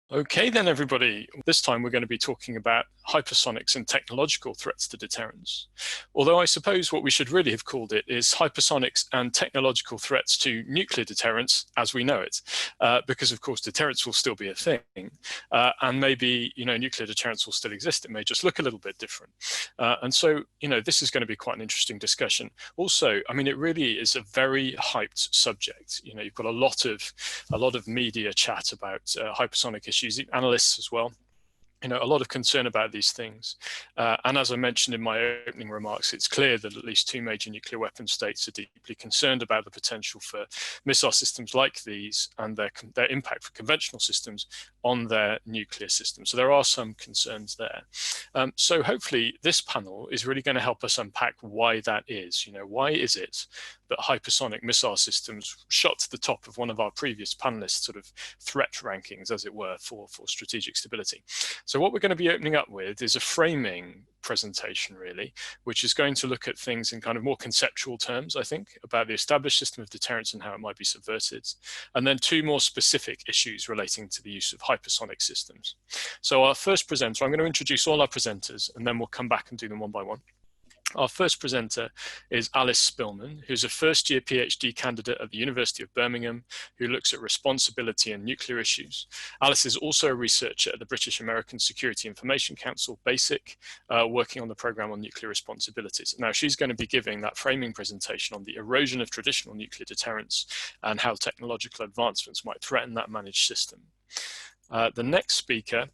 Okay then, everybody. This time we're going to be talking about hypersonics and technological threats to deterrence. Although I suppose what we should really have called it is hypersonics and technological threats to nuclear deterrence as we know it, because of course deterrence will still be a thing, and maybe nuclear deterrence will still exist. It may just look a little bit different, and so this is going to be quite an interesting discussion. Also, I mean, it really is a very hyped subject. You've got a lot of media chat about hypersonic issues, analysts as well. A lot of concern about these things. And as I mentioned in my opening remarks, it's clear that at least two major nuclear weapon states are deeply concerned about the potential for missile systems like these and their impact for conventional systems on their nuclear system. So there are some concerns there. So hopefully this panel is really going to help us unpack why that is. Why is it that hypersonic missile systems shot to the top of one of our previous panelists' sort of threat rankings, as it were, for strategic stability? So what we're going to be opening up with is a framing presentation, really, which is going to look at things in kind of more conceptual terms, I think, about the established system of deterrence and how it might be subverted, and then two more specific issues relating to the use of hypersonic systems. So our first presenter, I'm going to introduce all our presenters, and then we'll come back and do them one by one. Our first presenter is Alice Spilman, who's a first-year PhD candidate at the University of Birmingham, who looks at responsibility and nuclear issues. Alice is also a researcher at the British American Security Information Council, BASIC, working on the program on nuclear responsibilities. Now, she's going to be giving that framing presentation on the erosion of traditional nuclear deterrence and how technological advancements might threaten that managed system. The next speaker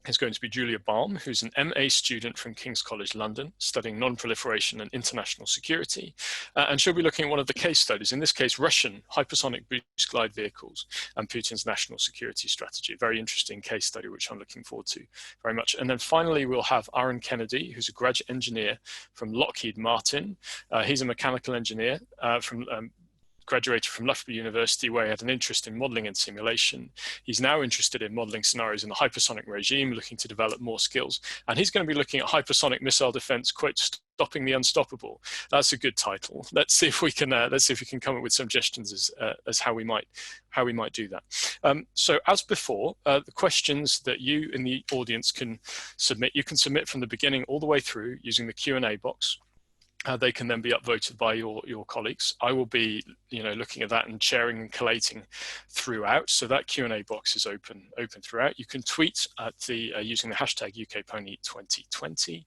is going to be Julia Balm, who's an MA student from King's College London, studying non-proliferation and international security. And she'll be looking at one of the case studies, in this case, Russian hypersonic boost glide vehicles and Putin's national security strategy. A very interesting case study, which I'm looking forward to very much. And then finally, we'll have Aaron Kennedy, who's a graduate engineer from Lockheed Martin. He's a mechanical engineer graduated from Loughborough University, where he had an interest in modeling and simulation. He's now interested in modeling scenarios in the hypersonic regime, looking to develop more skills. And he's going to be looking at hypersonic missile defense, quote, stopping the unstoppable. That's a good title. Let's see if we can come up with some suggestions as how we might do that. So as before, the questions that you in the audience can submit, you can submit from the beginning all the way through using the Q&A box. They can then be upvoted by your colleagues. I will be, looking at that and sharing and collating throughout. So that Q&A box is open throughout. You can tweet at using the hashtag UKPONI2020.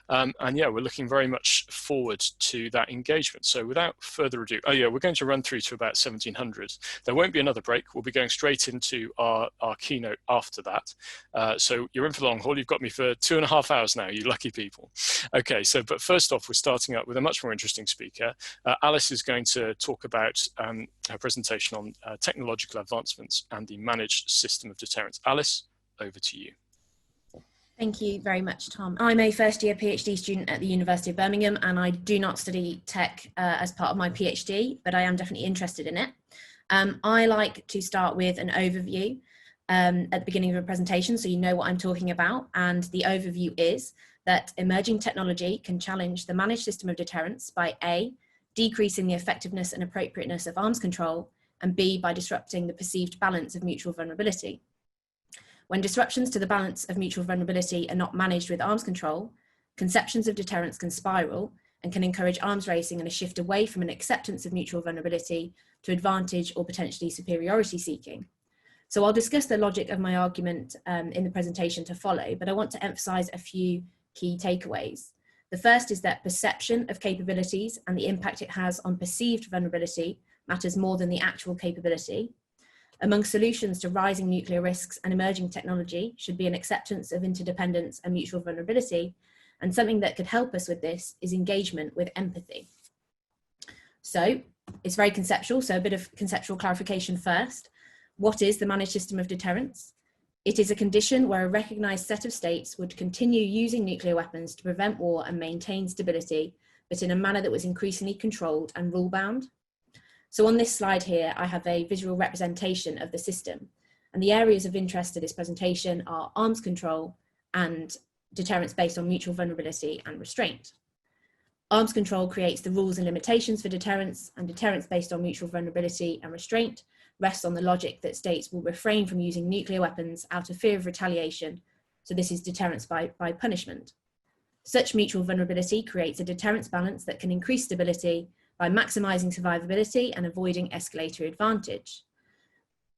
And yeah, we're looking very much forward to that engagement. So without further ado, we're going to run through to about 1700. There won't be another break. We'll be going straight into our keynote after that. So you're in for the long haul. You've got me for 2.5 hours now, you lucky people. Okay, but first off, we're starting up with a much more interesting speaker. Alice is going to talk about her presentation on technological advancements and the managed system of deterrence. Alice, over to you. Thank you very much, Tom. I'm a first-year PhD student at the University of Birmingham, and I do not study tech as part of my PhD, but I am definitely interested in it. I like to start with an overview at the beginning of a presentation, so you know what I'm talking about, and the overview is that emerging technology can challenge the managed system of deterrence by A, decreasing the effectiveness and appropriateness of arms control, and B, by disrupting the perceived balance of mutual vulnerability. When disruptions to the balance of mutual vulnerability are not managed with arms control, conceptions of deterrence can spiral and can encourage arms racing and a shift away from an acceptance of mutual vulnerability to advantage or potentially superiority seeking. So I'll discuss the logic of my argument in the presentation to follow, but I want to emphasize a few key takeaways. The first is that perception of capabilities and the impact it has on perceived vulnerability matters more than the actual capability. Among solutions to rising nuclear risks and emerging technology should be an acceptance of interdependence and mutual vulnerability, and something that could help us with this is engagement with empathy. So it's very conceptual, so a bit of conceptual clarification first. What is the managed system of deterrence? It is a condition where a recognized set of states would continue using nuclear weapons to prevent war and maintain stability, but in a manner that was increasingly controlled and rule-bound. So on this slide here, I have a visual representation of the system, and the areas of interest to this presentation are arms control and deterrence based on mutual vulnerability and restraint. Arms control creates the rules and limitations for deterrence, and deterrence based on mutual vulnerability and restraint rests on the logic that states will refrain from using nuclear weapons out of fear of retaliation. So this is deterrence by punishment. Such mutual vulnerability creates a deterrence balance that can increase stability by maximizing survivability and avoiding escalatory advantage.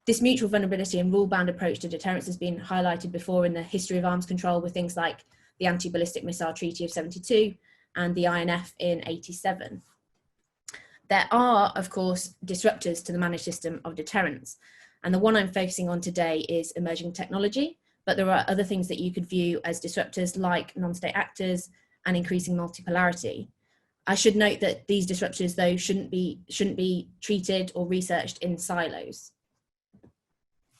This mutual vulnerability and rule-bound approach to deterrence has been highlighted before in the history of arms control with things like the Anti-Ballistic Missile Treaty of 72 and the INF in 87. There are, of course, disruptors to the managed system of deterrence. And the one I'm focusing on today is emerging technology, but there are other things that you could view as disruptors like non-state actors and increasing multipolarity. I should note that these disruptors, though, shouldn't be treated or researched in silos.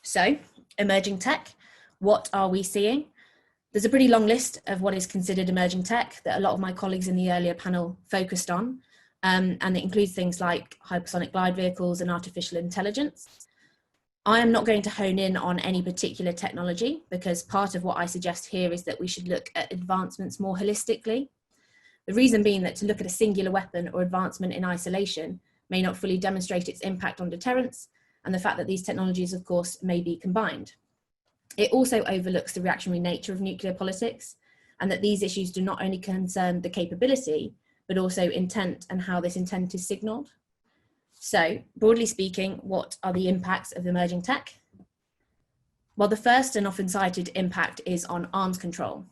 So, emerging tech, what are we seeing? There's a pretty long list of what is considered emerging tech that a lot of my colleagues in the earlier panel focused on, and it includes things like hypersonic glide vehicles and artificial intelligence. I am not going to hone in on any particular technology because part of what I suggest here is that we should look at advancements more holistically. The reason being that to look at a singular weapon or advancement in isolation may not fully demonstrate its impact on deterrence, and the fact that these technologies, of course, may be combined. It also overlooks the reactionary nature of nuclear politics, and that these issues do not only concern the capability, but also intent and how this intent is signalled. So, broadly speaking, what are the impacts of emerging tech? Well, the first and often cited impact is on arms control.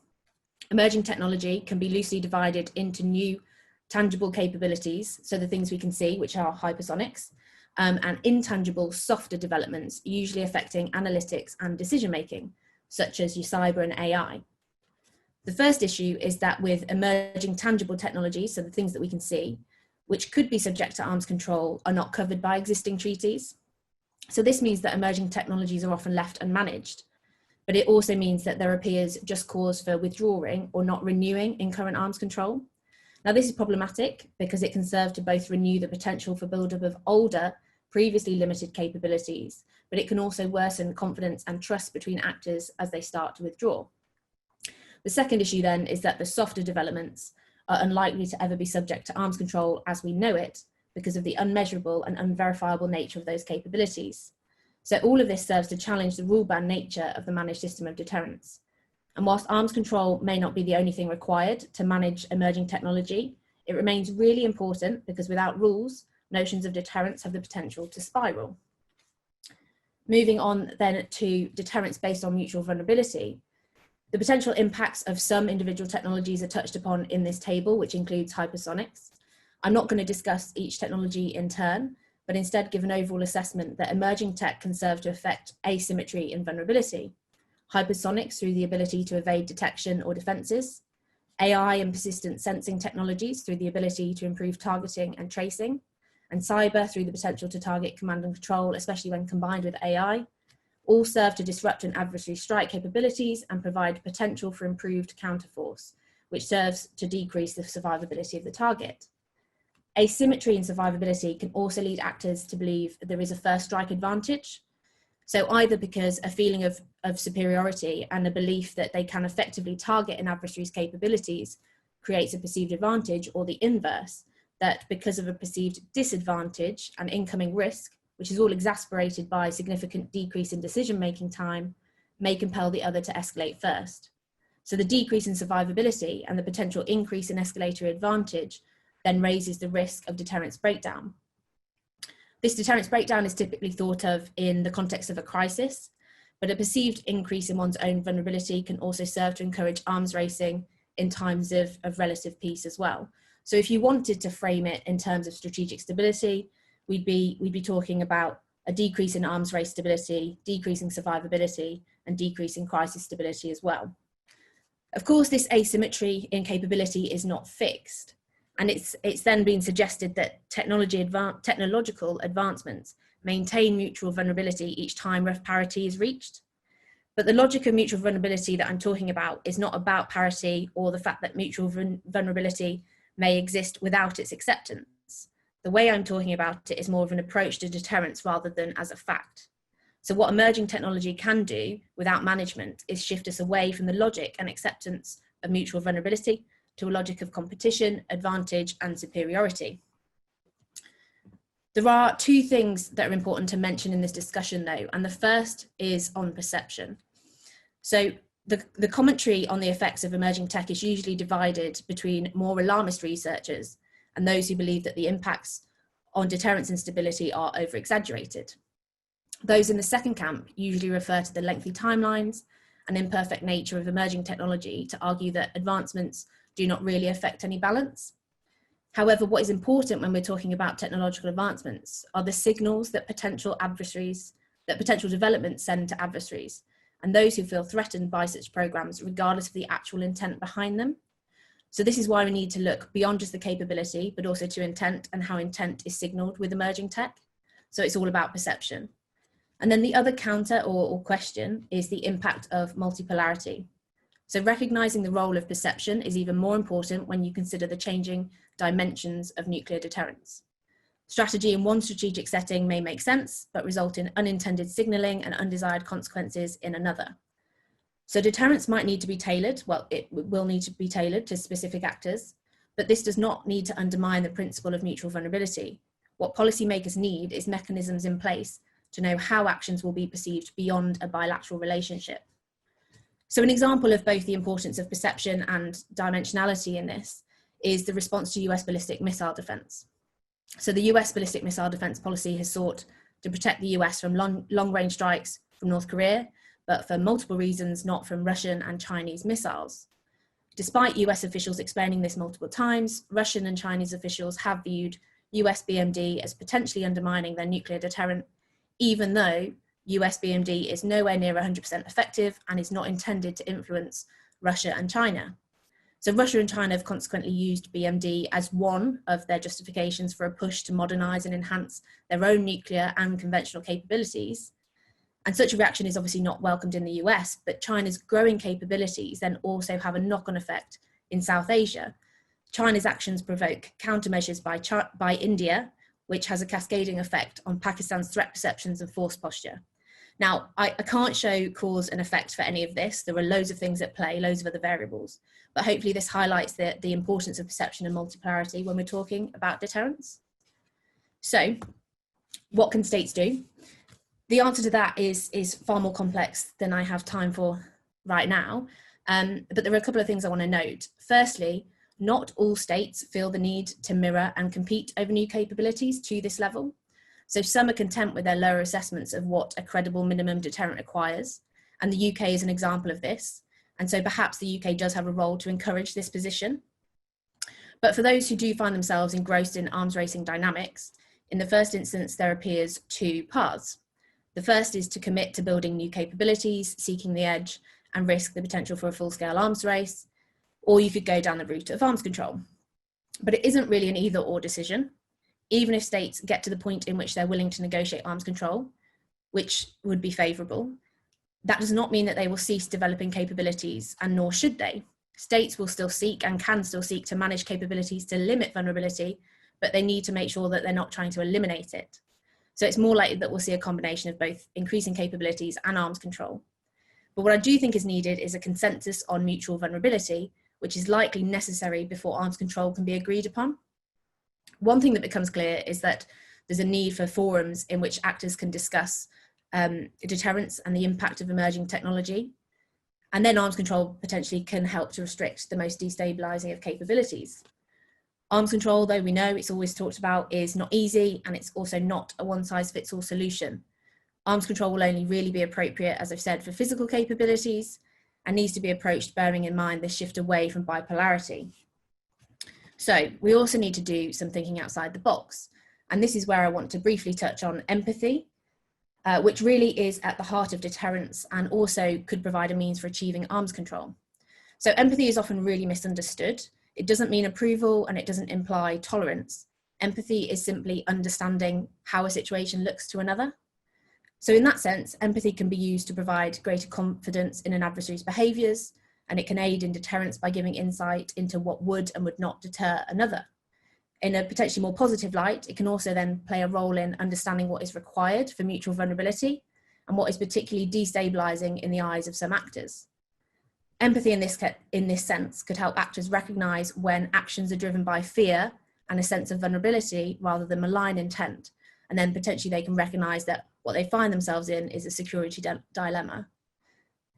Emerging technology can be loosely divided into new tangible capabilities, so the things we can see, which are hypersonics, and intangible, softer developments, usually affecting analytics and decision-making, such as your cyber and AI. The first issue is that with emerging tangible technologies, so the things that we can see, which could be subject to arms control, are not covered by existing treaties. So this means that emerging technologies are often left unmanaged, but it also means that there appears just cause for withdrawing or not renewing in current arms control. Now this is problematic because it can serve to both renew the potential for build-up of older, previously limited capabilities, but it can also worsen confidence and trust between actors as they start to withdraw. The second issue then is that the softer developments are unlikely to ever be subject to arms control as we know it because of the unmeasurable and unverifiable nature of those capabilities. So all of this serves to challenge the rule-bound nature of the managed system of deterrence. And whilst arms control may not be the only thing required to manage emerging technology, it remains really important because without rules, notions of deterrence have the potential to spiral. Moving on then to deterrence based on mutual vulnerability. The potential impacts of some individual technologies are touched upon in this table, which includes hypersonics. I'm not going to discuss each technology in turn, but instead give an overall assessment that emerging tech can serve to affect asymmetry in vulnerability. Hypersonics through the ability to evade detection or defenses, AI and persistent sensing technologies through the ability to improve targeting and tracing, and cyber through the potential to target command and control, especially when combined with AI, all serve to disrupt an adversary strike capabilities and provide potential for improved counterforce, which serves to decrease the survivability of the target. Asymmetry in survivability can also lead actors to believe there is a first strike advantage. So either because a feeling of superiority and a belief that they can effectively target an adversary's capabilities creates a perceived advantage, or the inverse, that because of a perceived disadvantage and incoming risk, which is all exasperated by significant decrease in decision-making time, may compel the other to escalate first. So the decrease in survivability and the potential increase in escalatory advantage then raises the risk of deterrence breakdown. This deterrence breakdown is typically thought of in the context of a crisis, but a perceived increase in one's own vulnerability can also serve to encourage arms racing in times of relative peace as well. So if you wanted to frame it in terms of strategic stability, we'd be talking about a decrease in arms race stability, decreasing survivability, and decreasing crisis stability as well. Of course, this asymmetry in capability is not fixed, and it's then been suggested that technological advancements maintain mutual vulnerability each time ref parity is reached. But the logic of mutual vulnerability that I'm talking about is not about parity or the fact that mutual vulnerability may exist without its acceptance. The way I'm talking about it is more of an approach to deterrence rather than as a fact. So what emerging technology can do without management is shift us away from the logic and acceptance of mutual vulnerability to a logic of competition, advantage, and superiority. There are two things that are important to mention in this discussion though, and the first is on perception. So the commentary on the effects of emerging tech is usually divided between more alarmist researchers and those who believe that the impacts on deterrence and stability are over-exaggerated. Those in the second camp usually refer to the lengthy timelines and imperfect nature of emerging technology to argue that advancements do not really affect any balance. However, what is important when we're talking about technological advancements are the signals that potential developments send to adversaries and those who feel threatened by such programs, regardless of the actual intent behind them. So this is why we need to look beyond just the capability, but also to intent and how intent is signaled with emerging tech. So it's all about perception. And then the other counter or question is the impact of multipolarity. So recognizing the role of perception is even more important when you consider the changing dimensions of nuclear deterrence. Strategy in one strategic setting may make sense, but result in unintended signaling and undesired consequences in another. So deterrence might need to be tailored. Well, it will need to be tailored to specific actors, but this does not need to undermine the principle of mutual vulnerability. What policymakers need is mechanisms in place to know how actions will be perceived beyond a bilateral relationship. So an example of both the importance of perception and dimensionality in this is the response to US ballistic missile defense. So the US ballistic missile defense policy has sought to protect the US from long-range strikes from North Korea, but for multiple reasons, not from Russian and Chinese missiles. Despite US officials explaining this multiple times, Russian and Chinese officials have viewed US BMD as potentially undermining their nuclear deterrent, even though US BMD is nowhere near 100% effective and is not intended to influence Russia and China. So Russia and China have consequently used BMD as one of their justifications for a push to modernize and enhance their own nuclear and conventional capabilities. And such a reaction is obviously not welcomed in the US, but China's growing capabilities then also have a knock-on effect in South Asia. China's actions provoke countermeasures by India, which has a cascading effect on Pakistan's threat perceptions and force posture. Now, I can't show cause and effect for any of this. There are loads of things at play, loads of other variables, but hopefully this highlights the importance of perception and multipolarity when we're talking about deterrence. So what can states do? The answer to that is far more complex than I have time for right now, but there are a couple of things I want to note. Firstly, not all states feel the need to mirror and compete over new capabilities to this level. So some are content with their lower assessments of what a credible minimum deterrent requires, and the UK is an example of this. And so perhaps the UK does have a role to encourage this position. But for those who do find themselves engrossed in arms racing dynamics, in the first instance, there appears two paths. The first is to commit to building new capabilities, seeking the edge, and risk the potential for a full-scale arms race, or you could go down the route of arms control. But it isn't really an either-or decision. Even if states get to the point in which they're willing to negotiate arms control, which would be favourable, that does not mean that they will cease developing capabilities, and nor should they. States will still seek and can still seek to manage capabilities to limit vulnerability, but they need to make sure that they're not trying to eliminate it. So it's more likely that we'll see a combination of both increasing capabilities and arms control. But what I do think is needed is a consensus on mutual vulnerability, which is likely necessary before arms control can be agreed upon. One thing that becomes clear is that there's a need for forums in which actors can discuss deterrence and the impact of emerging technology. And then arms control potentially can help to restrict the most destabilizing of capabilities. Arms control, though we know it's always talked about, is not easy, and it's also not a one-size-fits-all solution. Arms control will only really be appropriate, as I've said, for physical capabilities, and needs to be approached bearing in mind the shift away from bipolarity. So we also need to do some thinking outside the box. And this is where I want to briefly touch on empathy, which really is at the heart of deterrence and also could provide a means for achieving arms control. So empathy is often really misunderstood. It doesn't mean approval and it doesn't imply tolerance. Empathy is simply understanding how a situation looks to another. So in that sense, empathy can be used to provide greater confidence in an adversary's behaviours, and it can aid in deterrence by giving insight into what would and would not deter another. In a potentially more positive light, it can also then play a role in understanding what is required for mutual vulnerability and what is particularly destabilising in the eyes of some actors. Empathy in this sense could help actors recognise when actions are driven by fear and a sense of vulnerability rather than malign intent. and then potentially they can recognize that what they find themselves in is a security dilemma.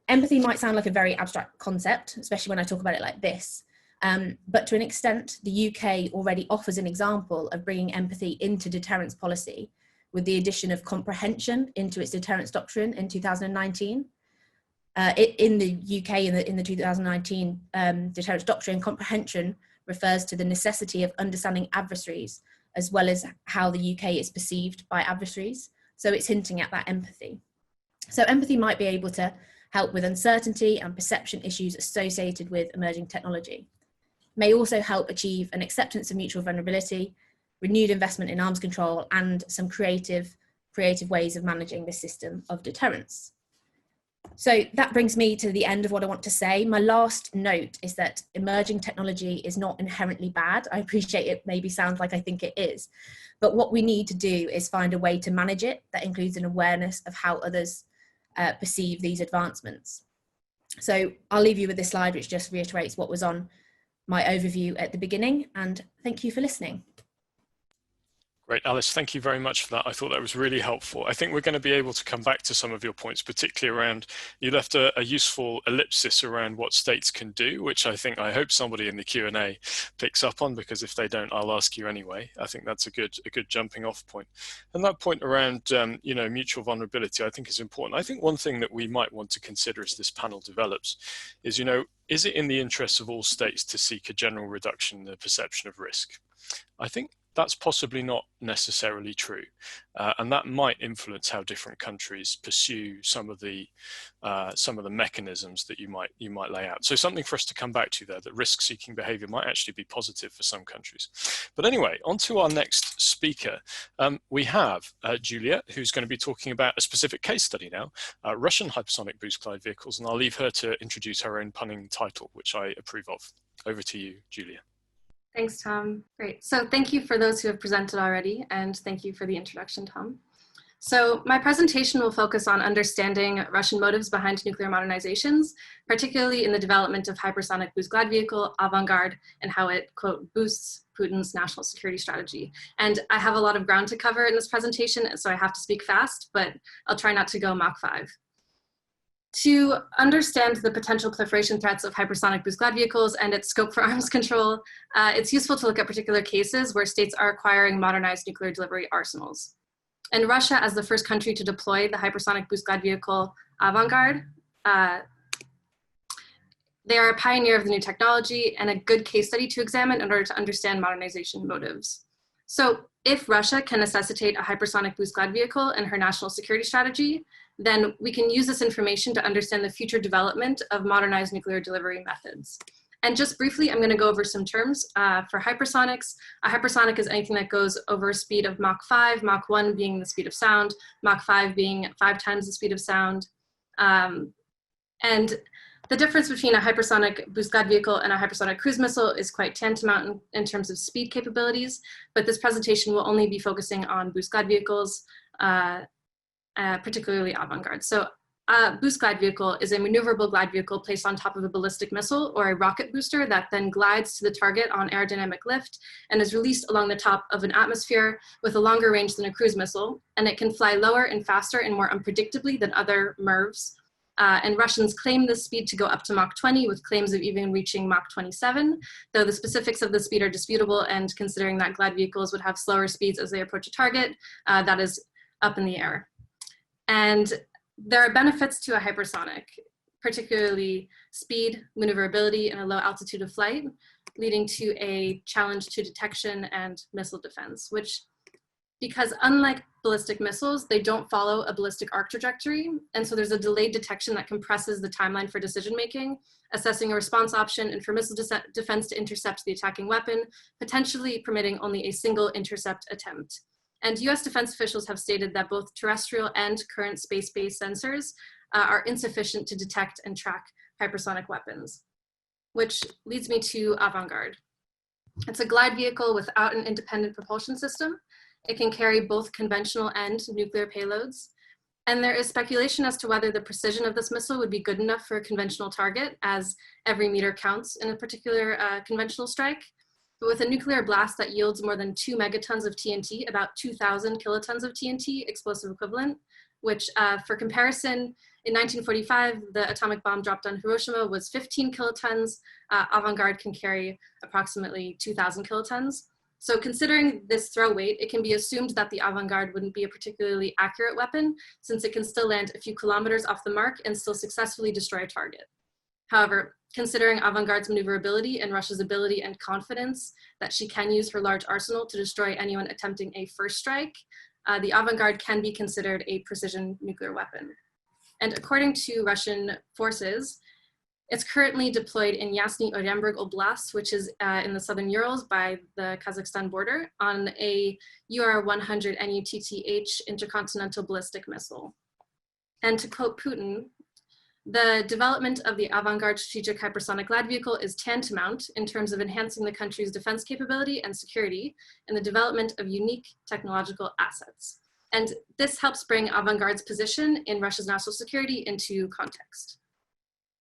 Empathy might sound like a very abstract concept, especially when I talk about it like this. But to an extent, the UK already offers an example of bringing empathy into deterrence policy with the addition of comprehension into its deterrence doctrine in 2019. In the UK, in the 2019 deterrence doctrine, comprehension refers to the necessity of understanding adversaries, as well as how the UK is perceived by adversaries. So it's hinting at that empathy. So empathy might be able to help with uncertainty and perception issues associated with emerging technology. It may also help achieve an acceptance of mutual vulnerability, renewed investment in arms control, and some creative ways of managing this system of deterrence. So that brings me to the end of what I want to say. My last note is that emerging technology is not inherently bad. I appreciate it maybe sounds like I think it is, but what we need to do is find a way to manage it that includes an awareness of how others perceive these advancements. So I'll leave you with this slide, which just reiterates what was on my overview at the beginning, and thank you for listening. Great, Alice, thank you very much for that. I thought that was really helpful. I think we're going to be able to come back to some of your points, particularly around, you left a useful ellipsis around what states can do, which I hope somebody in the Q&A picks up on, because if they don't, I'll ask you anyway. I think that's a good jumping off point. And that point around, mutual vulnerability, I think is important. I think one thing that we might want to consider as this panel develops is, is it in the interests of all states to seek a general reduction in the perception of risk? I think that's possibly not necessarily true, and that might influence how different countries pursue some of the mechanisms that you might lay out. So something for us to come back to there, that risk-seeking behaviour might actually be positive for some countries. But anyway, on to our next speaker. We have Julia, who's going to be talking about a specific case study now, Russian hypersonic boost glide vehicles, and I'll leave her to introduce her own punning title, which I approve of. Over to you, Julia. Thanks, Tom. Great. So thank you for those who have presented already, and thank you for the introduction, Tom. So my presentation will focus on understanding Russian motives behind nuclear modernizations, particularly in the development of hypersonic boost glide vehicle, Avangard, and how it, quote, boosts Putin's national security strategy. And I have a lot of ground to cover in this presentation, so I have to speak fast, but I'll try not to go Mach 5. To understand the potential proliferation threats of hypersonic boost glide vehicles and its scope for arms control, it's useful to look at particular cases where states are acquiring modernized nuclear delivery arsenals. And Russia, as the first country to deploy the hypersonic boost glide vehicle Avangard, they are a pioneer of the new technology and a good case study to examine in order to understand modernization motives. So if Russia can necessitate a hypersonic boost glide vehicle in her national security strategy, then we can use this information to understand the future development of modernized nuclear delivery methods. And just briefly, I'm going to go over some terms for hypersonics. A hypersonic is anything that goes over a speed of Mach 5, Mach 1 being the speed of sound, Mach 5 being 5 times the speed of sound. And the difference between a hypersonic boost glide vehicle and a hypersonic cruise missile is quite tantamount in terms of speed capabilities, but this presentation will only be focusing on boost glide vehicles, particularly Avangard. So a boost glide vehicle is a maneuverable glide vehicle placed on top of a ballistic missile or a rocket booster that then glides to the target on aerodynamic lift and is released along the top of an atmosphere with a longer range than a cruise missile, and it can fly lower and faster and more unpredictably than other MIRVs. And Russians claim this speed to go up to Mach 20, with claims of even reaching Mach 27, though the specifics of the speed are disputable, and considering that glide vehicles would have slower speeds as they approach a target, that is up in the air. And there are benefits to a hypersonic, particularly speed, maneuverability, and a low altitude of flight, leading to a challenge to detection and missile defense, which, because unlike ballistic missiles, they don't follow a ballistic arc trajectory, and so there's a delayed detection that compresses the timeline for decision-making, assessing a response option, and for missile defense to intercept the attacking weapon, potentially permitting only a single intercept attempt. And US defense officials have stated that both terrestrial and current space-based sensors are insufficient to detect and track hypersonic weapons, which leads me to Avangard. It's a glide vehicle without an independent propulsion system. It can carry both conventional and nuclear payloads. And there is speculation as to whether the precision of this missile would be good enough for a conventional target, as every meter counts in a particular conventional strike. but with a nuclear blast that yields more than 2 megatons of TNT, about 2,000 kilotons of TNT explosive equivalent, which for comparison, in 1945, the atomic bomb dropped on Hiroshima was 15 kilotons. Avangard can carry approximately 2,000 kilotons. So considering this throw weight, it can be assumed that the Avangard wouldn't be a particularly accurate weapon, since it can still land a few kilometers off the mark and still successfully destroy a target. However, considering Avangard's maneuverability and Russia's ability and confidence that she can use her large arsenal to destroy anyone attempting a first strike, the Avangard can be considered a precision nuclear weapon. And according to Russian forces, it's currently deployed in Yasny Orenburg Oblast, which is in the southern Urals by the Kazakhstan border, on a UR-100 NUTTH intercontinental ballistic missile. And to quote Putin, the development of the Avangard strategic hypersonic land vehicle is tantamount in terms of enhancing the country's defense capability and security and the development of unique technological assets. And this helps bring Avangard's position in Russia's national security into context.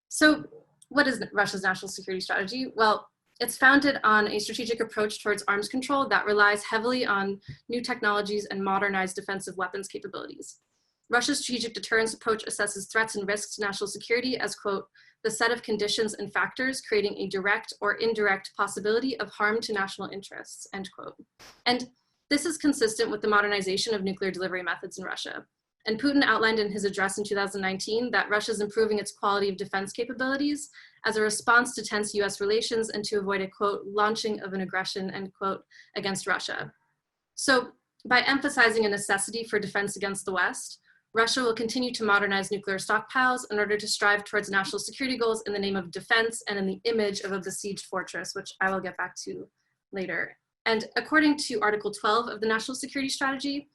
So what is Russia's national security strategy? Well, it's founded on a strategic approach towards arms control that relies heavily on new technologies and modernized defensive weapons capabilities. Russia's strategic deterrence approach assesses threats and risks to national security as, quote, the set of conditions and factors creating a direct or indirect possibility of harm to national interests, end quote. And this is consistent with the modernization of nuclear delivery methods in Russia. And Putin outlined in his address in 2019 that Russia is improving its quality of defense capabilities as a response to tense US relations and to avoid a, quote, launching of an aggression, end quote, against Russia. So by emphasizing a necessity for defense against the West, Russia will continue to modernize nuclear stockpiles in order to strive towards national security goals in the name of defense and in the image of a besieged fortress, which I will get back to later. And according to Article 12 of the National Security Strategy,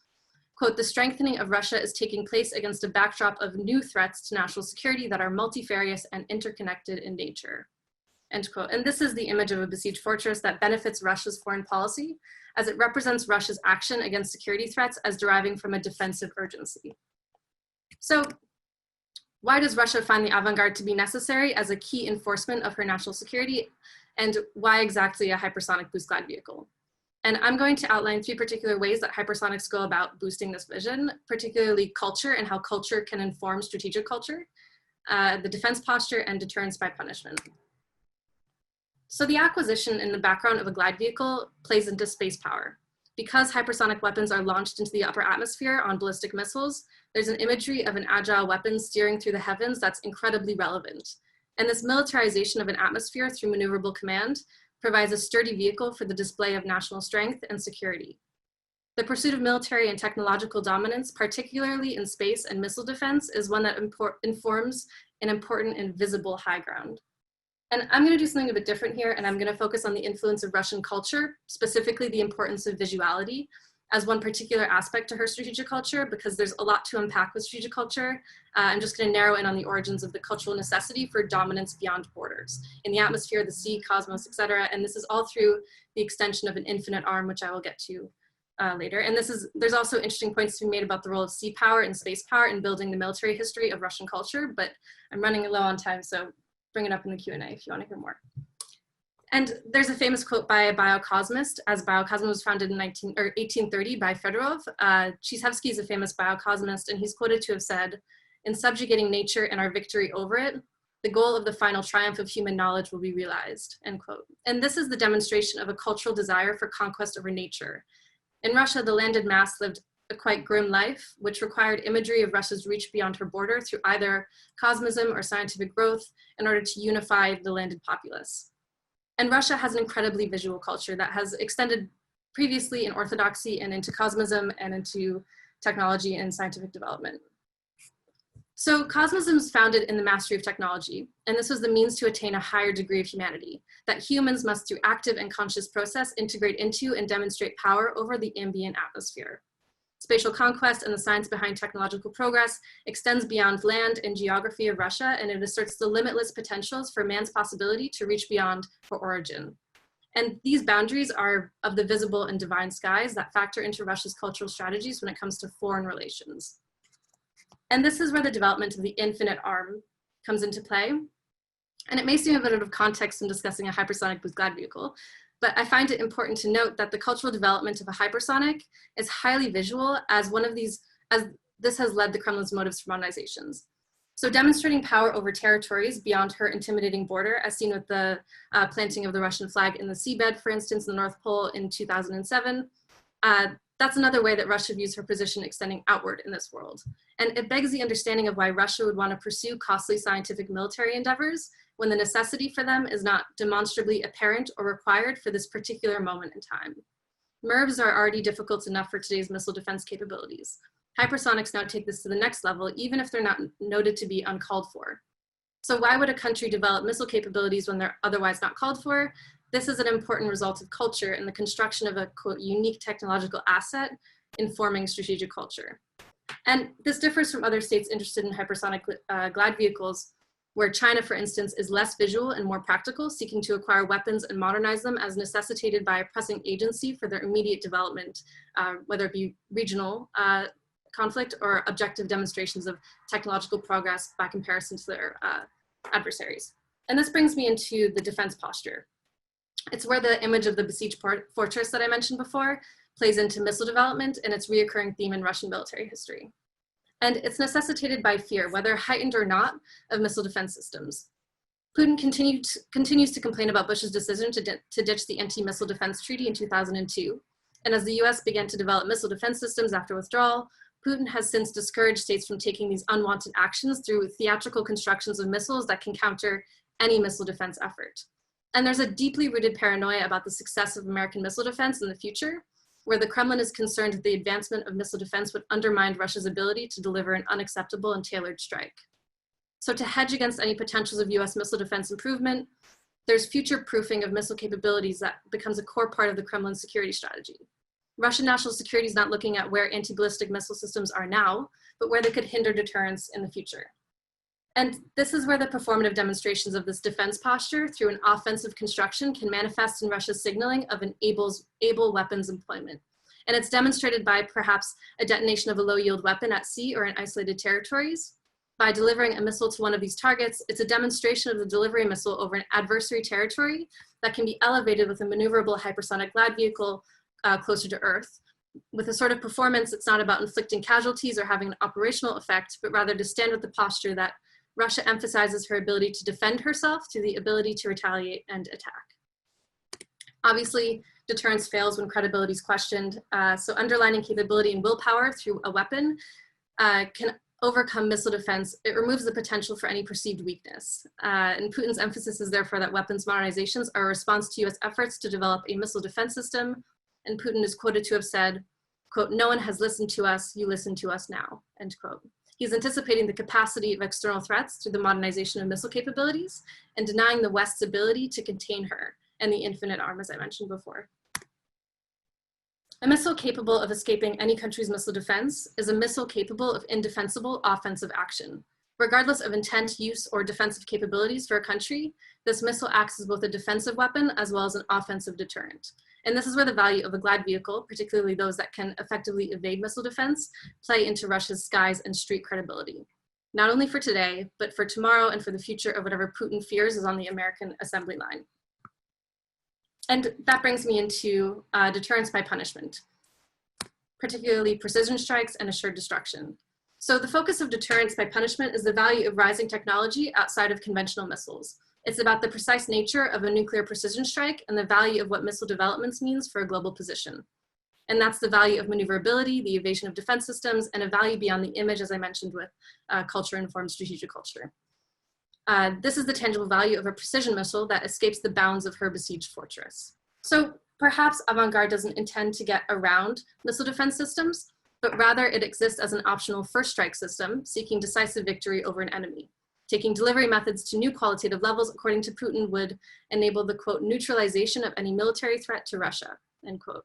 quote, the strengthening of Russia is taking place against a backdrop of new threats to national security that are multifarious and interconnected in nature, end quote. And this is the image of a besieged fortress that benefits Russia's foreign policy as it represents Russia's action against security threats as deriving from a defensive urgency. So why does Russia find the Avangard to be necessary as a key enforcement of her national security, and why exactly a hypersonic boost glide vehicle? And I'm going to outline 3 particular ways that hypersonics go about boosting this vision, particularly culture and how culture can inform strategic culture, the defense posture, and deterrence by punishment. So the acquisition in the background of a glide vehicle plays into space power. Because hypersonic weapons are launched into the upper atmosphere on ballistic missiles, there's an imagery of an agile weapon steering through the heavens that's incredibly relevant. And this militarization of an atmosphere through maneuverable command provides a sturdy vehicle for the display of national strength and security. The pursuit of military and technological dominance, particularly in space and missile defense, is one that informs an important and visible high ground. And I'm going to do something a bit different here, and I'm going to focus on the influence of Russian culture, specifically the importance of visuality, as one particular aspect to her strategic culture, because there's a lot to unpack with strategic culture. I'm just going to narrow in on the origins of the cultural necessity for dominance beyond borders, in the atmosphere, the sea, cosmos, etc. And this is all through the extension of an infinite arm, which I will get to later. And there's also interesting points to be made about the role of sea power and space power in building the military history of Russian culture, but I'm running low on time, so bring it up in the Q&A if you want to hear more. And there's a famous quote by a biocosmist, as biocosmos was founded in 1830 by Fedorov. Chizhevsky is a famous biocosmist, and he's quoted to have said, in subjugating nature and our victory over it, the goal of the final triumph of human knowledge will be realized, end quote. And this is the demonstration of a cultural desire for conquest over nature. In Russia, the landed mass lived a quite grim life, which required imagery of Russia's reach beyond her border through either cosmism or scientific growth in order to unify the landed populace. And Russia has an incredibly visual culture that has extended previously in orthodoxy and into cosmism and into technology and scientific development. So cosmism is founded in the mastery of technology, and this was the means to attain a higher degree of humanity, that humans must through active and conscious process integrate into and demonstrate power over the ambient atmosphere. Spatial conquest and the science behind technological progress extends beyond land and geography of Russia, and it asserts the limitless potentials for man's possibility to reach beyond for origin. And these boundaries are of the visible and divine skies that factor into Russia's cultural strategies when it comes to foreign relations. And this is where the development of the infinite arm comes into play. And it may seem a bit out of context in discussing a hypersonic boost glide vehicle, But I find it important to note that the cultural development of a hypersonic is highly visual, as this has led the Kremlin's motives for modernizations. So demonstrating power over territories beyond her intimidating border, as seen with the planting of the Russian flag in the seabed, for instance, in the North Pole in 2007, that's another way that Russia views her position extending outward in this world. And it begs the understanding of why Russia would want to pursue costly scientific military endeavors when the necessity for them is not demonstrably apparent or required for this particular moment in time. MIRVs are already difficult enough for today's missile defense capabilities. Hypersonics now take this to the next level, even if they're not noted to be uncalled for. So why would a country develop missile capabilities when they're otherwise not called for? This is an important result of culture and the construction of a, quote, unique technological asset informing strategic culture. And this differs from other states interested in hypersonic glide vehicles, where China, for instance, is less visual and more practical, seeking to acquire weapons and modernize them as necessitated by a pressing agency for their immediate development, whether it be regional conflict or objective demonstrations of technological progress by comparison to their adversaries. And this brings me into the defense posture. It's where the image of the besieged fortress that I mentioned before plays into missile development and its reoccurring theme in Russian military history. And it's necessitated by fear, whether heightened or not, of missile defense systems. Putin continues to complain about Bush's decision to ditch the anti-missile defense treaty in 2002. And as the US began to develop missile defense systems after withdrawal, Putin has since discouraged states from taking these unwanted actions through theatrical constructions of missiles that can counter any missile defense effort. And there's a deeply rooted paranoia about the success of American missile defense in the future, where the Kremlin is concerned that the advancement of missile defense would undermine Russia's ability to deliver an unacceptable and tailored strike. So to hedge against any potentials of US missile defense improvement, there's future proofing of missile capabilities that becomes a core part of the Kremlin's security strategy. Russian national security is not looking at where anti-ballistic missile systems are now, but where they could hinder deterrence in the future. And this is where the performative demonstrations of this defense posture through an offensive construction can manifest in Russia's signaling of an able weapons employment. And it's demonstrated by perhaps a detonation of a low-yield weapon at sea or in isolated territories. By delivering a missile to one of these targets, it's a demonstration of the delivery missile over an adversary territory that can be elevated with a maneuverable hypersonic glide vehicle closer to Earth. With a sort of performance, it's not about inflicting casualties or having an operational effect, but rather to stand with the posture that Russia emphasizes her ability to defend herself through the ability to retaliate and attack. Obviously, deterrence fails when credibility is questioned, so underlining capability and willpower through a weapon can overcome missile defense. It removes the potential for any perceived weakness. And Putin's emphasis is therefore that weapons modernizations are a response to US efforts to develop a missile defense system, and Putin is quoted to have said, quote, "No one has listened to us, you listen to us now," end quote. He's anticipating the capacity of external threats through the modernization of missile capabilities and denying the West's ability to contain her and the infinite arm, as I mentioned before. A missile capable of escaping any country's missile defense is a missile capable of indefensible offensive action. Regardless of intent, use, or defensive capabilities for a country, this missile acts as both a defensive weapon as well as an offensive deterrent. And this is where the value of a glide vehicle, particularly those that can effectively evade missile defense, play into Russia's skies and street credibility. Not only for today, but for tomorrow and for the future of whatever Putin fears is on the American assembly line. And that brings me into deterrence by punishment, particularly precision strikes and assured destruction. So the focus of deterrence by punishment is the value of rising technology outside of conventional missiles. It's about the precise nature of a nuclear precision strike and the value of what missile developments means for a global position. And that's the value of maneuverability, the evasion of defense systems, and a value beyond the image, as I mentioned, with culture-informed strategic culture. This is the tangible value of a precision missile that escapes the bounds of her besieged fortress. So perhaps avant-garde doesn't intend to get around missile defense systems, but rather it exists as an optional first strike system, seeking decisive victory over an enemy. Taking delivery methods to new qualitative levels, according to Putin, would enable the, quote, neutralization of any military threat to Russia, end quote.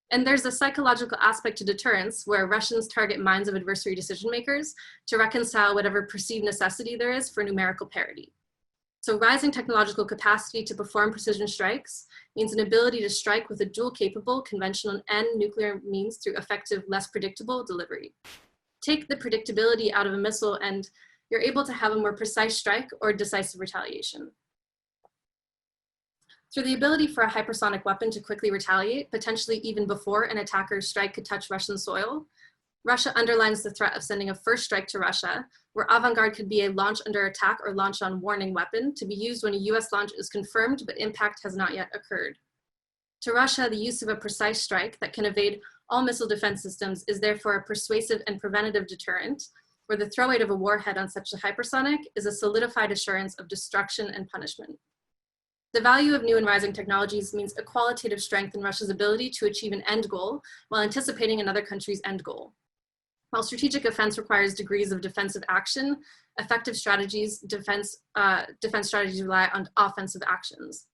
And there's a psychological aspect to deterrence where Russians target minds of adversary decision makers to reconcile whatever perceived necessity there is for numerical parity. So rising technological capacity to perform precision strikes means an ability to strike with a dual capable conventional and nuclear means through effective, less predictable delivery. Take the predictability out of a missile and you're able to have a more precise strike or decisive retaliation. Through the ability for a hypersonic weapon to quickly retaliate, potentially even before an attacker's strike could touch Russian soil, Russia underlines the threat of sending a first strike to Russia, where Avangard could be a launch under attack or launch on warning weapon to be used when a US launch is confirmed but impact has not yet occurred. To Russia, the use of a precise strike that can evade all missile defense systems is therefore a persuasive and preventative deterrent, where the throw weight of a warhead on such a hypersonic is a solidified assurance of destruction and punishment. The value of new and rising technologies means a qualitative strength in Russia's ability to achieve an end goal while anticipating another country's end goal. While strategic offense requires degrees of defensive action, effective strategies, defense strategies rely on offensive actions.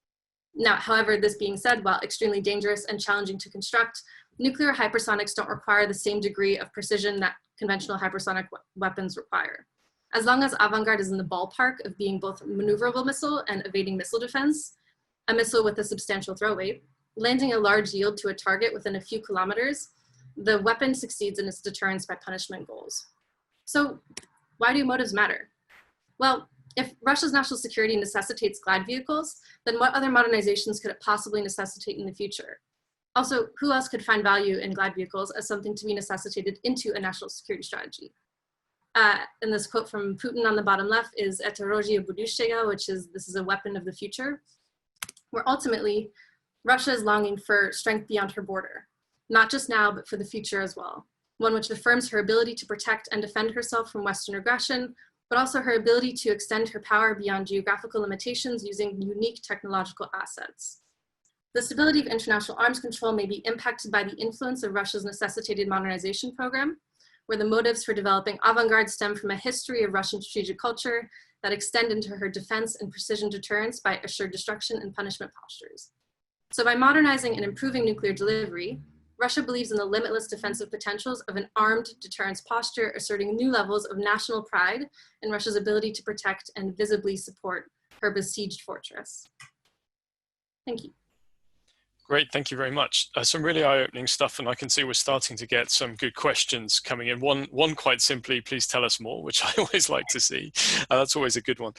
Now, however, this being said, while extremely dangerous and challenging to construct, nuclear hypersonics don't require the same degree of precision that conventional hypersonic weapons require. As long as Avangard is in the ballpark of being both a maneuverable missile and evading missile defense, a missile with a substantial throw weight, landing a large yield to a target within a few kilometers, the weapon succeeds in its deterrence by punishment goals. So why do motives matter? Well, if Russia's national security necessitates glide vehicles, then what other modernizations could it possibly necessitate in the future? Also, who else could find value in glide vehicles as something to be necessitated into a national security strategy? And this quote from Putin on the bottom left is "Это оружие будущего," which is, this is a weapon of the future, where ultimately Russia is longing for strength beyond her border, not just now, but for the future as well. One which affirms her ability to protect and defend herself from Western aggression, but also her ability to extend her power beyond geographical limitations using unique technological assets. The stability of international arms control may be impacted by the influence of Russia's necessitated modernization program, where the motives for developing Avangard stem from a history of Russian strategic culture that extend into her defense and precision deterrence by assured destruction and punishment postures. So by modernizing and improving nuclear delivery, Russia believes in the limitless defensive potentials of an armed deterrence posture, asserting new levels of national pride in Russia's ability to protect and visibly support her besieged fortress. Thank you. Great, thank you very much. Some really eye-opening stuff, and I can see we're starting to get some good questions coming in. One quite simply, please tell us more, which I always like to see. That's always a good one.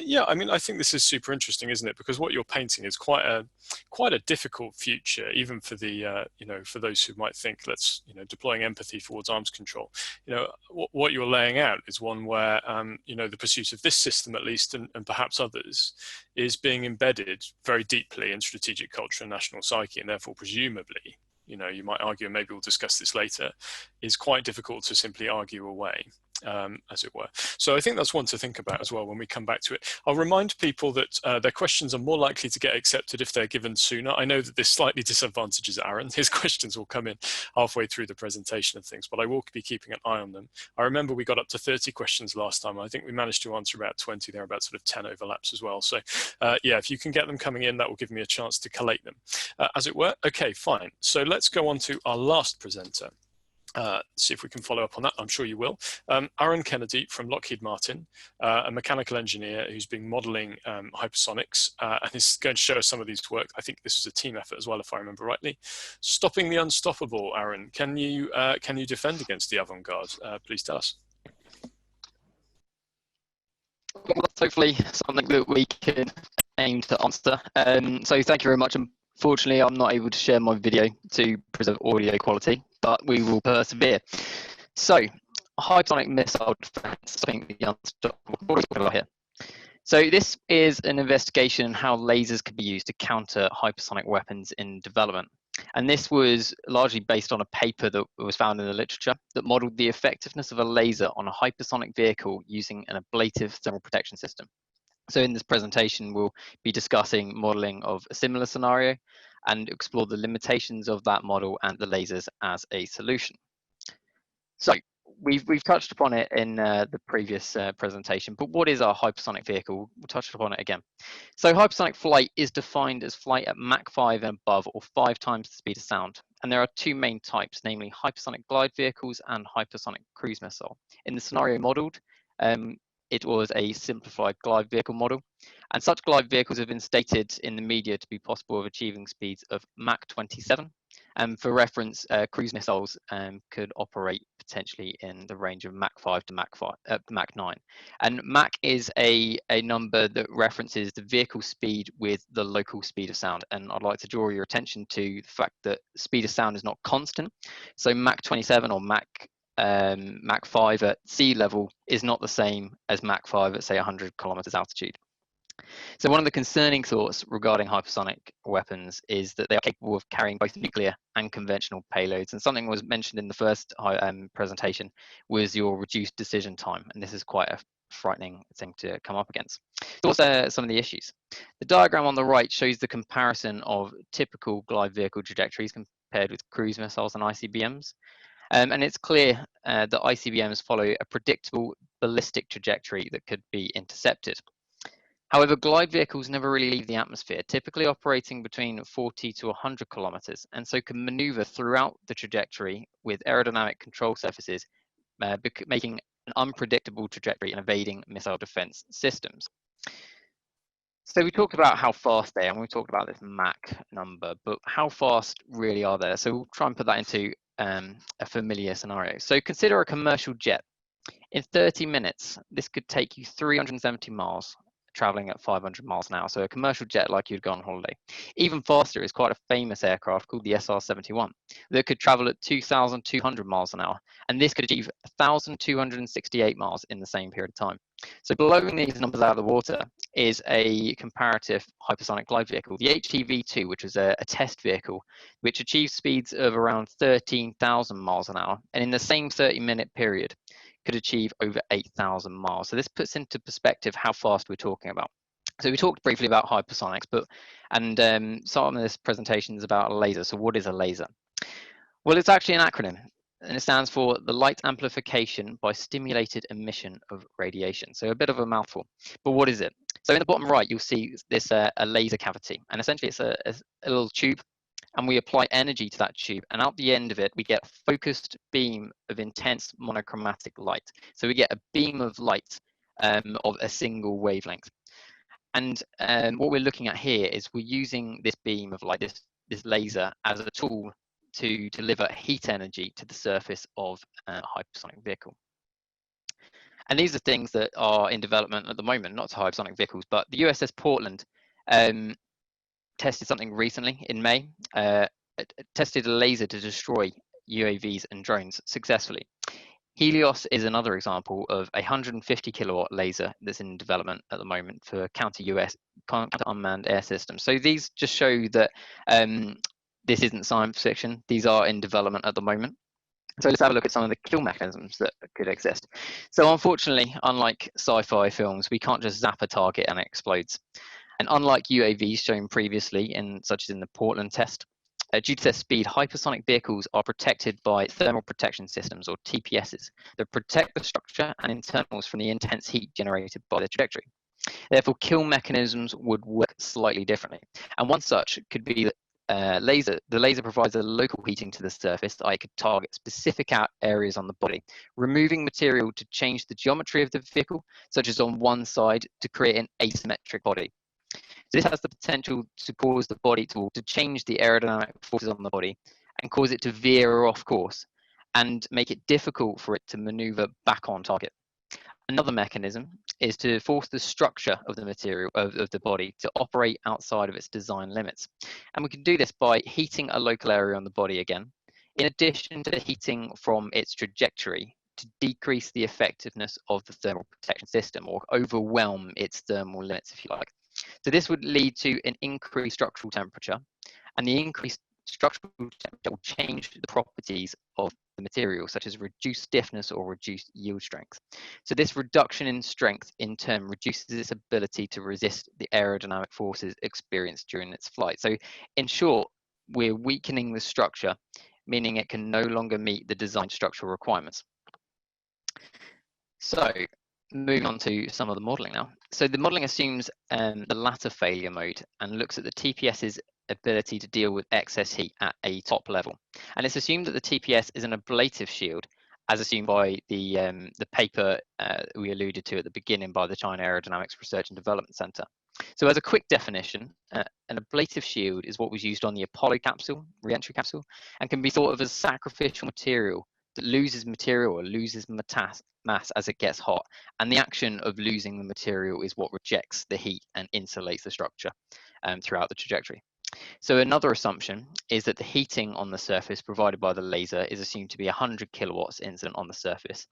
Yeah, I mean, I think this is super interesting, isn't it? Because what you're painting is quite a difficult future, even for the for those who might think, let's deploying empathy towards arms control. What you're laying out is one where the pursuit of this system, at least, and perhaps others, is being embedded very deeply in strategic culture and national psyche, and therefore presumably, you might argue, and maybe we'll discuss this later, is quite difficult to simply argue away, as it were. So I think that's one to think about as well when we come back to it. I'll remind people that their questions are more likely to get accepted if they're given sooner. I know that this slightly disadvantages Aaron. His questions will come in halfway through the presentation of things, but I will be keeping an eye on them. I remember we got up to 30 questions last time. I think we managed to answer about 20. There are about sort of 10 overlaps as well. So yeah, if you can get them coming in, that will give me a chance to collate them, as it were. Okay, fine. So let's go on to our last presenter. See if we can follow up on that. I'm sure you will. Aaron Kennedy from Lockheed Martin, a mechanical engineer who's been modeling hypersonics and is going to show us some of these work. I think this is a team effort as well, if I remember rightly. Stopping the unstoppable, Aaron. Can you defend against the Avangard? Please tell us. Well, that's hopefully something that we can aim to answer. So thank you very much. Unfortunately, I'm not able to share my video to preserve audio quality, but we will persevere. So, hypersonic missile defense, stopping the unstoppable. What are we talking about here? So this is an investigation on how lasers can be used to counter hypersonic weapons in development. And this was largely based on a paper that was found in the literature that modeled the effectiveness of a laser on a hypersonic vehicle using an ablative thermal protection system. So in this presentation, we'll be discussing modeling of a similar scenario and explore the limitations of that model and the lasers as a solution. So we've touched upon it in the previous presentation, but what is our hypersonic vehicle? We'll touch upon it again. So hypersonic flight is defined as flight at Mach 5 and above, or 5 times the speed of sound. And there are two main types, namely hypersonic glide vehicles and hypersonic cruise missile. In the scenario modeled, it was a simplified glide vehicle model, and such glide vehicles have been stated in the media to be possible of achieving speeds of Mach 27 And for reference, cruise missiles could operate potentially in the range of Mach 5 to Mach 9. And Mach is a number that references the vehicle speed with the local speed of sound. And I'd like to draw your attention to the fact that speed of sound is not constant. So Mach 27 or Mach 5 at sea level is not the same as Mach 5 at, say, 100 kilometers altitude. So one of the concerning thoughts regarding hypersonic weapons is that they are capable of carrying both nuclear and conventional payloads. And something was mentioned in the first presentation was your reduced decision time. And this is quite a frightening thing to come up against. So what's some of the issues? The diagram on the right shows the comparison of typical glide vehicle trajectories compared with cruise missiles and ICBMs. And it's clear that ICBMs follow a predictable ballistic trajectory that could be intercepted. However, glide vehicles never really leave the atmosphere, typically operating between 40 to 100 kilometers, and so can maneuver throughout the trajectory with aerodynamic control surfaces, making an unpredictable trajectory and evading missile defense systems. So we talked about how fast they are, and we talked about this Mach number, but how fast really are they? So we'll try and put that into a familiar scenario. So consider a commercial jet. In 30 minutes, this could take you 370 miles, traveling at 500 miles an hour. So a commercial jet like you'd go on holiday. Even faster is quite a famous aircraft called the SR-71 that could travel at 2,200 miles an hour. And this could achieve 1,268 miles in the same period of time. So blowing these numbers out of the water is a comparative hypersonic glide vehicle. The HEV-2, which was a test vehicle, which achieved speeds of around 13,000 miles an hour. And in the same 30-minute period, could achieve over 8,000 miles. So this puts into perspective how fast we're talking about. So we talked briefly about hypersonics, and some of this presentation is about a laser. So what is a laser? Well, it's actually an acronym, and it stands for the light amplification by stimulated emission of radiation. So a bit of a mouthful, but what is it? So in the bottom right, you'll see this a laser cavity, and essentially it's a little tube, and we apply energy to that tube, and out the end of it we get a focused beam of intense monochromatic light. So we get a beam of light of a single wavelength, and what we're looking at here is we're using this beam of light, this laser, as a tool to deliver heat energy to the surface of a hypersonic vehicle. And these are things that are in development at the moment, not to hypersonic vehicles, but the USS Portland tested something recently in May, tested a laser to destroy UAVs and drones successfully. Helios is another example of a 150 kilowatt laser that's in development at the moment for counter unmanned air systems. So these just show that this isn't science fiction. These are in development at the moment. So let's have a look at some of the kill mechanisms that could exist. So unfortunately, unlike sci-fi films, we can't just zap a target and it explodes. And unlike UAVs shown previously, such as in the Portland test, due to their speed, hypersonic vehicles are protected by thermal protection systems, or TPSs, that protect the structure and internals from the intense heat generated by the trajectory. Therefore, kill mechanisms would work slightly differently. And one such could be that the laser provides a local heating to the surface that I could target specific areas on the body, removing material to change the geometry of the vehicle, such as on one side, to create an asymmetric body. So this has the potential to cause the body to change the aerodynamic forces on the body and cause it to veer off course and make it difficult for it to maneuver back on target. Another mechanism is to force the structure of the material of the body to operate outside of its design limits. And we can do this by heating a local area on the body again, in addition to the heating from its trajectory to decrease the effectiveness of the thermal protection system, or overwhelm its thermal limits, if you like. So this would lead to an increased structural temperature, and the increased structural temperature will change the properties of the material, such as reduced stiffness or reduced yield strength. So this reduction in strength in turn reduces its ability to resist the aerodynamic forces experienced during its flight. So in short, we're weakening the structure, meaning it can no longer meet the design structural requirements. So moving on to some of the modeling now. So the modeling assumes the latter failure mode and looks at the TPS's ability to deal with excess heat at a top level. And it's assumed that the TPS is an ablative shield, as assumed by the paper we alluded to at the beginning by the China Aerodynamics Research and Development Center. So as a quick definition, an ablative shield is what was used on the Apollo capsule, re-entry capsule, and can be thought of as sacrificial material that loses material or loses mass as it gets hot. And the action of losing the material is what rejects the heat and insulates the structure throughout the trajectory. So another assumption is that the heating on the surface provided by the laser is assumed to be 100 kilowatts incident on the surface.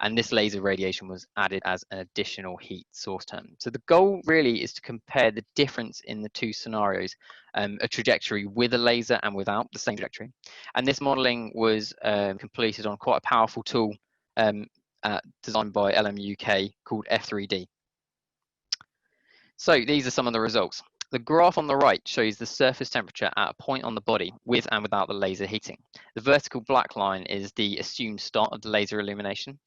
And this laser radiation was added as an additional heat source term. So the goal really is to compare the difference in the two scenarios, a trajectory with a laser and without the same trajectory. And this modeling was completed on quite a powerful tool designed by LMUK called F3D. So these are some of the results. The graph on the right shows the surface temperature at a point on the body with and without the laser heating. The vertical black line is the assumed start of the laser illumination,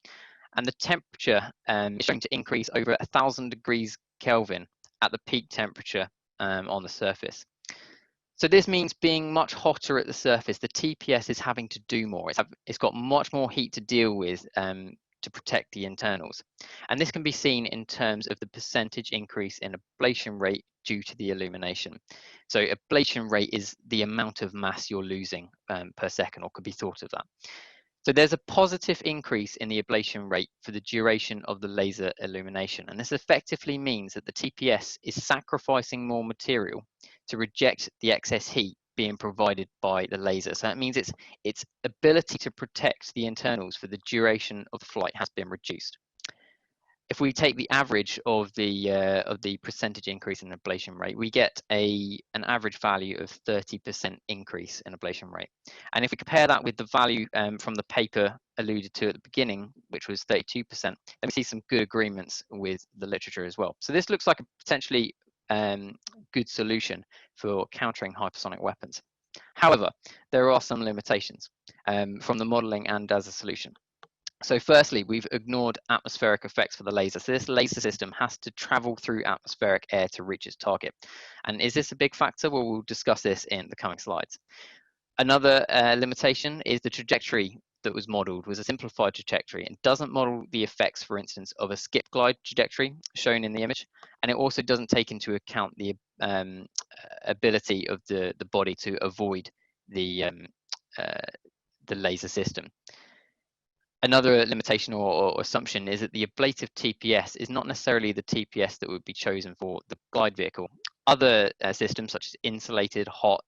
and the temperature is shown to increase over 1,000 degrees Kelvin at the peak temperature on the surface. So this means being much hotter at the surface, the TPS is having to do more. It's got much more heat to deal with to protect the internals. And this can be seen in terms of the percentage increase in ablation rate due to the illumination. So ablation rate is the amount of mass you're losing per second, or could be thought of that. So there's a positive increase in the ablation rate for the duration of the laser illumination. And this effectively means that the TPS is sacrificing more material to reject the excess heat being provided by the laser. So that means its ability to protect the internals for the duration of the flight has been reduced. If we take the average of the percentage increase in ablation rate, we get an average value of 30% increase in ablation rate. And if we compare that with the value from the paper alluded to at the beginning, which was 32%, then we see some good agreements with the literature as well. So this looks like a potentially good solution for countering hypersonic weapons. However, there are some limitations from the modeling and as a solution. So firstly, we've ignored atmospheric effects for the laser. So this laser system has to travel through atmospheric air to reach its target. And is this a big factor? Well, we'll discuss this in the coming slides. Another limitation is the trajectory that was modeled was a simplified trajectory and doesn't model the effects, for instance, of a skip glide trajectory shown in the image. And it also doesn't take into account the ability of the body to avoid the laser system. Another limitation or assumption is that the ablative TPS is not necessarily the TPS that would be chosen for the glide vehicle. Other systems such as insulated, hot,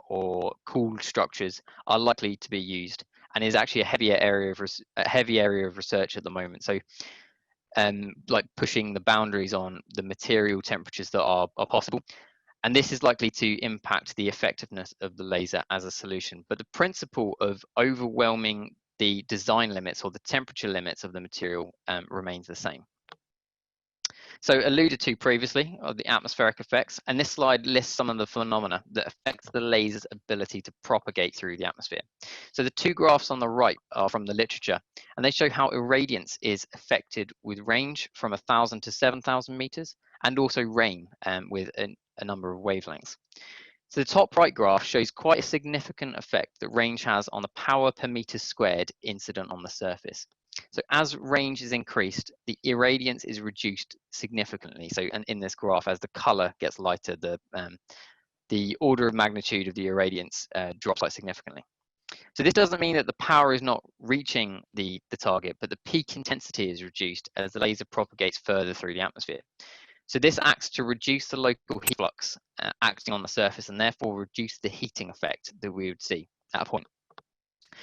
or cooled structures are likely to be used, and is actually a heavy area of research at the moment. So, like pushing the boundaries on the material temperatures that are possible. And this is likely to impact the effectiveness of the laser as a solution. But the principle of overwhelming the design limits or the temperature limits of the material remains the same. So alluded to previously are the atmospheric effects, and this slide lists some of the phenomena that affect the laser's ability to propagate through the atmosphere. So the two graphs on the right are from the literature, and they show how irradiance is affected with range from 1,000 to 7,000 meters, and also rain with a number of wavelengths. So the top right graph shows quite a significant effect that range has on the power per meter squared incident on the surface. So as range is increased, the irradiance is reduced significantly. So and in this graph, as the color gets lighter, the order of magnitude of the irradiance drops quite significantly. So this doesn't mean that the power is not reaching the target, but the peak intensity is reduced as the laser propagates further through the atmosphere. So this acts to reduce the local heat flux acting on the surface and therefore reduce the heating effect that we would see at a point.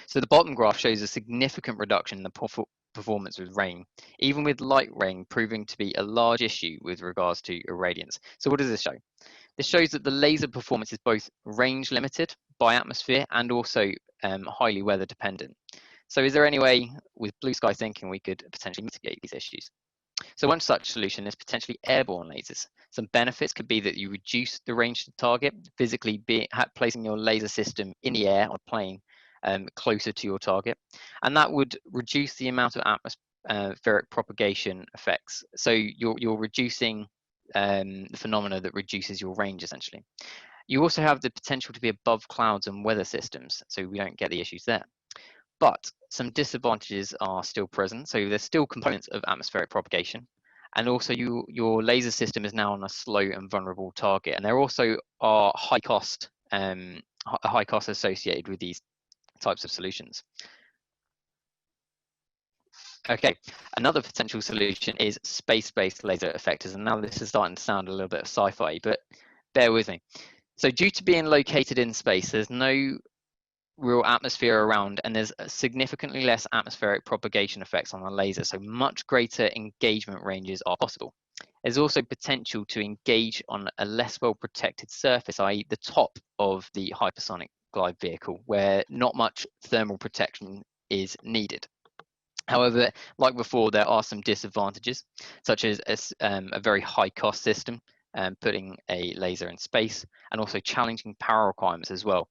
So the bottom graph shows a significant reduction in the performance with rain, even with light rain proving to be a large issue with regards to irradiance. So what does this show? This shows that the laser performance is both range limited by atmosphere and also highly weather dependent. So is there any way with blue sky thinking we could potentially mitigate these issues? So one such solution is potentially airborne lasers. Some benefits could be that you reduce the range to the target, physically placing your laser system in the air on a plane closer to your target. And that would reduce the amount of atmospheric propagation effects. So you're reducing the phenomena that reduces your range essentially. You also have the potential to be above clouds and weather systems, so we don't get the issues there. But some disadvantages are still present. So there's still components of atmospheric propagation, And also your laser system is now on a slow and vulnerable target. And there also are high costs associated with these types of solutions. Okay, another potential solution is space-based laser effectors. And now this is starting to sound a little bit of sci-fi, but bear with me. So due to being located in space, there's no real atmosphere around, and there's significantly less atmospheric propagation effects on the laser, so much greater engagement ranges are possible. There's also potential to engage on a less well protected surface, i.e. the top of the hypersonic glide vehicle, where not much thermal protection is needed. However, like before, there are some disadvantages, such as a very high cost system, putting a laser in space, and also challenging power requirements as well.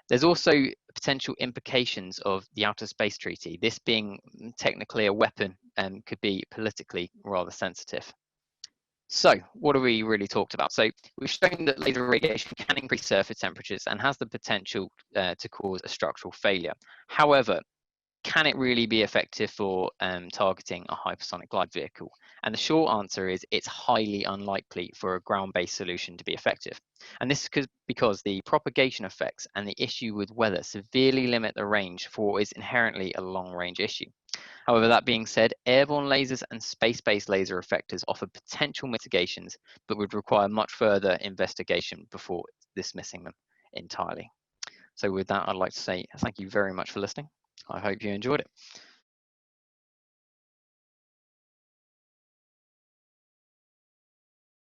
There's also potential implications of the Outer Space Treaty. This being technically a weapon could be politically rather sensitive. So what have we really talked about? So we've shown that laser radiation can increase surface temperatures and has the potential to cause a structural failure. However, can it really be effective for targeting a hypersonic glide vehicle? And the short answer is it's highly unlikely for a ground-based solution to be effective. And this is because the propagation effects and the issue with weather severely limit the range for what is inherently a long-range issue. However, that being said, airborne lasers and space-based laser effectors offer potential mitigations, but would require much further investigation before dismissing them entirely. So with that, I'd like to say thank you very much for listening. I hope you enjoyed it.